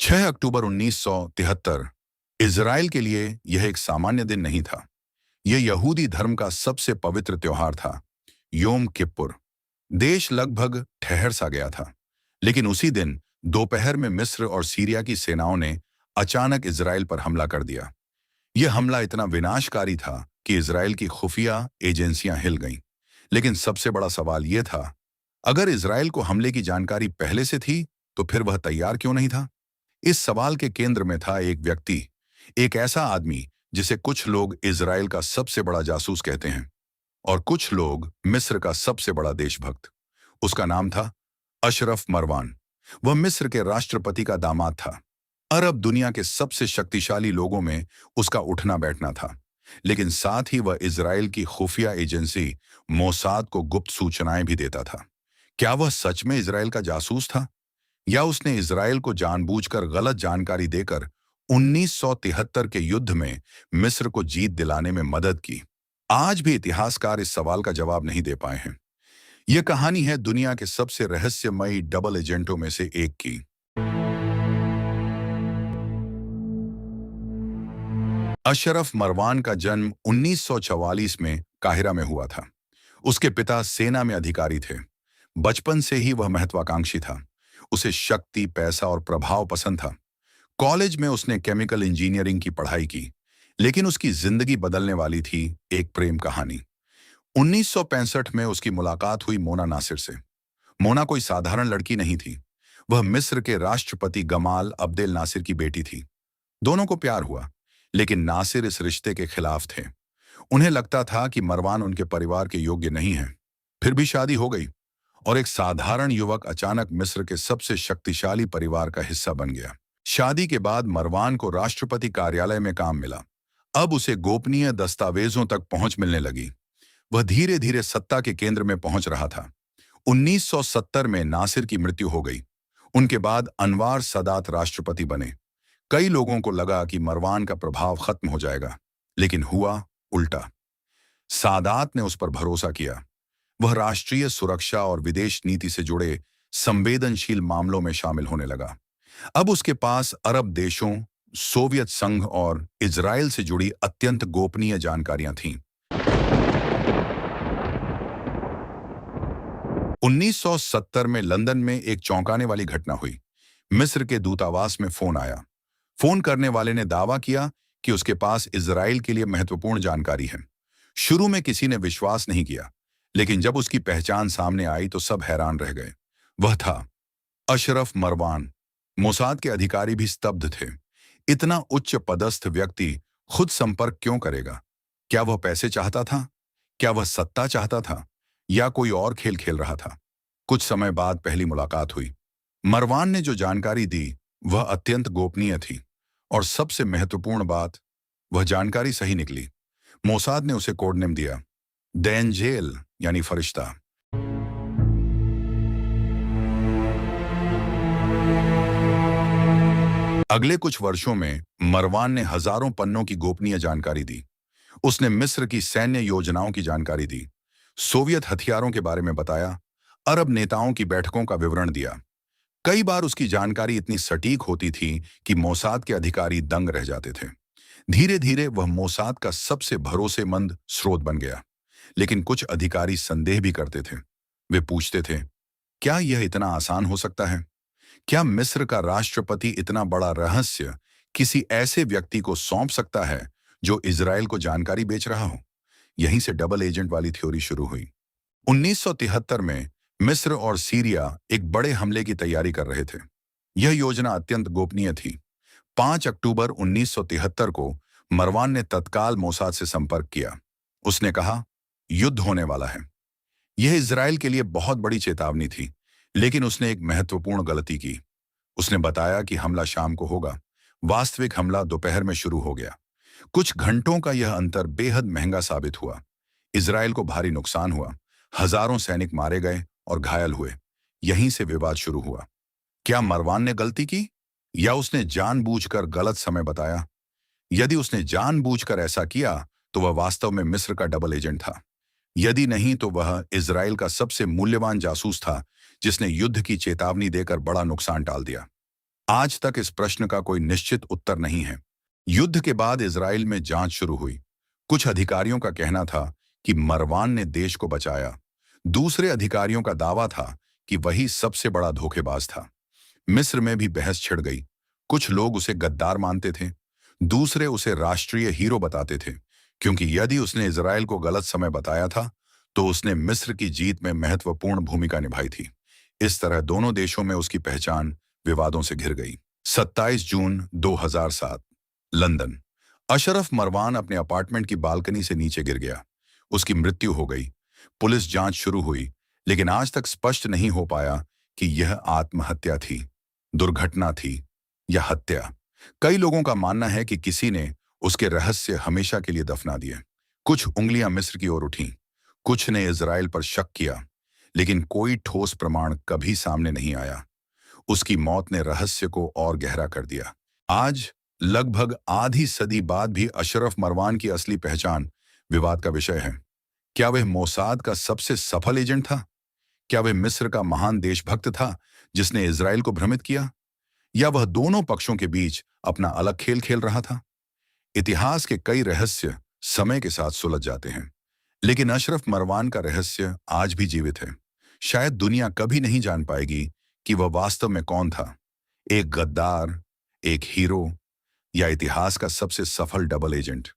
6 अक्टूबर 1973 Israel के लिए यह एक सामान्य दिन नहीं था। यह यहूदी धर्म का सबसे पवित्र त्योहार था, योम किप्पुर। देश लगभग ठहर सा गया था, लेकिन उसी दिन दोपहर में मिस्र और सीरिया की सेनाओं ने अचानक इजराइल पर हमला कर दिया। यह हमला इतना विनाशकारी था कि इजराइल की खुफिया एजेंसियां हिल गईं। लेकिन सबसे बड़ा सवाल यह था, अगर इजराइल को हमले की जानकारी पहले से थी, तो फिर वह तैयार क्यों नहीं था? इस सवाल के केंद्र में था एक व्यक्ति, एक ऐसा आदमी जिसे कुछ लोग इजराइल का सबसे बड़ा जासूस कहते हैं और कुछ लोग मिस्र का सबसे बड़ा देशभक्त। उसका नाम था अशरफ मरवान। वह मिस्र के राष्ट्रपति का दामाद था। अरब दुनिया के सबसे शक्तिशाली लोगों में उसका उठना बैठना था, लेकिन साथ ही वह इजराइल की खुफिया एजेंसी मोसाद को गुप्त सूचनाएं भी देता था। क्या वह सच में इजराइल का जासूस था, या उसने इजराइल को जानबूझकर गलत जानकारी देकर 1973 के युद्ध में मिस्र को जीत दिलाने में मदद की? आज भी इतिहासकार इस सवाल का जवाब नहीं दे पाए हैं। यह कहानी है दुनिया के सबसे रहस्यमयी डबल एजेंटों में से एक की। अशरफ मरवान का जन्म 1944 में काहिरा में हुआ था। उसके पिता सेना में अधिकारी थे। बचपन से ही वह महत्वाकांक्षी था। उसे शक्ति, पैसा और प्रभाव पसंद था। कॉलेज में उसने केमिकल इंजीनियरिंग की पढ़ाई की, लेकिन उसकी जिंदगी बदलने वाली थी एक प्रेम कहानी। 1965 में उसकी मुलाकात हुई मोना नासिर से। मोना कोई साधारण लड़की नहीं थी। वह मिस्र के राष्ट्रपति गमाल अब्देल नासिर की बेटी थी। दोनों को प्यार हुआ, लेकिन नासिर इस रिश्ते के खिलाफ थे। उन्हें लगता था कि मरवान उनके परिवार के योग्य नहीं है। फिर भी शादी हो गई और एक साधारण युवक अचानक मिस्र के सबसे शक्तिशाली परिवार का हिस्सा बन गया। शादी के बाद मरवान को राष्ट्रपति कार्यालय में काम मिला। अब उसे गोपनीय दस्तावेजों तक पहुंच मिलने लगी। वह धीरे धीरे सत्ता के केंद्र में पहुंच रहा था। 1970 में नासिर की मृत्यु हो गई। उनके बाद अनवार सदात राष्ट्रपति बने। कई लोगों को लगा कि मरवान का प्रभाव खत्म हो जाएगा, लेकिन हुआ उल्टा। सादात ने उस पर भरोसा किया। वह राष्ट्रीय सुरक्षा और विदेश नीति से जुड़े संवेदनशील मामलों में शामिल होने लगा। अब उसके पास अरब देशों, सोवियत संघ और इजराइल से जुड़ी अत्यंत गोपनीय जानकारियां थीं। 1970 में लंदन में एक चौंकाने वाली घटना हुई। मिस्र के दूतावास में फोन आया। फोन करने वाले ने दावा किया कि उसके पास इजराइल के लिए महत्वपूर्ण जानकारी है। शुरू में किसी ने विश्वास नहीं किया, लेकिन जब उसकी पहचान सामने आई तो सब हैरान रह गए। वह था अशरफ मरवान। मोसाद के अधिकारी भी स्तब्ध थे। इतना उच्च पदस्थ व्यक्ति खुद संपर्क क्यों करेगा? क्या वह पैसे चाहता था? क्या वह सत्ता चाहता था, या कोई और खेल खेल रहा था? कुछ समय बाद पहली मुलाकात हुई। मरवान ने जो जानकारी दी वह अत्यंत गोपनीय थी, और सबसे महत्वपूर्ण बात, वह जानकारी सही निकली। मोसाद ने उसे कोड नेम दिया, डेंजेल, यानी फरिश्ता। अगले कुछ वर्षों में मरवान ने हजारों पन्नों की गोपनीय जानकारी दी। उसने मिस्र की सैन्य योजनाओं की जानकारी दी, सोवियत हथियारों के बारे में बताया, अरब नेताओं की बैठकों का विवरण दिया। कई बार उसकी जानकारी इतनी सटीक होती थी कि मोसाद के अधिकारी दंग रह जाते थे। धीरे धीरे वह मोसाद का सबसे भरोसेमंद स्रोत बन गया। लेकिन कुछ अधिकारी संदेह भी करते थे। वे पूछते थे, क्या यह इतना आसान हो सकता है? क्या मिस्र का राष्ट्रपति इतना बड़ा रहस्य किसी ऐसे व्यक्ति को सौंप सकता है जो इजराइल को जानकारी बेच रहा हो? यहीं से डबल एजेंट वाली थ्योरी शुरू हुई। 1973 में मिस्र और सीरिया एक बड़े हमले की तैयारी कर रहे थे। यह योजना अत्यंत गोपनीय थी। 5 अक्टूबर 1973 को मरवान ने तत्काल मोसाद से संपर्क किया। उसने कहा, युद्ध होने वाला है। यह इजराइल के लिए बहुत बड़ी चेतावनी थी, लेकिन उसने एक महत्वपूर्ण गलती की। उसने बताया कि हमला शाम को होगा। वास्तविक हमला दोपहर में शुरू हो गया। कुछ घंटों का यह अंतर बेहद महंगा साबित हुआ। इजराइल को भारी नुकसान हुआ। हजारों सैनिक मारे गए और घायल हुए। यहीं से विवाद शुरू हुआ। क्या मरवान ने गलती की, या उसने जानबूझकर गलत समय बताया? यदि उसने जानबूझकर ऐसा किया तो वह वास्तव में मिस्र का डबल एजेंट था। यदि नहीं तो वह इजराइल का सबसे मूल्यवान जासूस था, जिसने युद्ध की चेतावनी देकर बड़ा नुकसान टाल दिया। आज तक इस प्रश्न का कोई निश्चित उत्तर नहीं है। युद्ध के बाद इजराइल में जांच शुरू हुई। कुछ अधिकारियों का कहना था कि मरवान ने देश को बचाया। दूसरे अधिकारियों का दावा था कि वही सबसे बड़ा धोखेबाज था। मिस्र में भी बहस छिड़ गई। कुछ लोग उसे गद्दार मानते थे, दूसरे उसे राष्ट्रीय हीरो बताते थे, क्योंकि यदि उसने इजराइल को गलत समय बताया था तो उसने मिस्र की जीत में महत्वपूर्ण भूमिका निभाई थी। इस तरह दोनों देशों में उसकी पहचान विवादों से घिर गई। 27 जून 2007, लंदन। अशरफ मरवान अपने अपार्टमेंट की बालकनी से नीचे गिर गया। उसकी मृत्यु हो गई। पुलिस जांच शुरू हुई, लेकिन आज तक स्पष्ट नहीं हो पाया कि यह आत्महत्या थी, दुर्घटना थी या हत्या। कई लोगों का मानना है कि किसी ने उसके रहस्य हमेशा के लिए दफना दिए। कुछ उंगलियां मिस्र की ओर उठीं, कुछ ने इजराइल पर शक किया, लेकिन कोई ठोस प्रमाण कभी सामने नहीं आया। उसकी मौत ने रहस्य को और गहरा कर दिया। आज लगभग आधी सदी बाद भी अशरफ मरवान की असली पहचान विवाद का विषय है। क्या वह मोसाद का सबसे सफल एजेंट था? क्या वह मिस्र का महान देशभक्त था जिसने इजराइल को भ्रमित किया? या वह दोनों पक्षों के बीच अपना अलग खेल खेल रहा था? इतिहास के कई रहस्य समय के साथ सुलझ जाते हैं, लेकिन अशरफ मरवान का रहस्य आज भी जीवित है। शायद दुनिया कभी नहीं जान पाएगी कि वह वास्तव में कौन था, एक गद्दार, एक हीरो या इतिहास का सबसे सफल डबल एजेंट।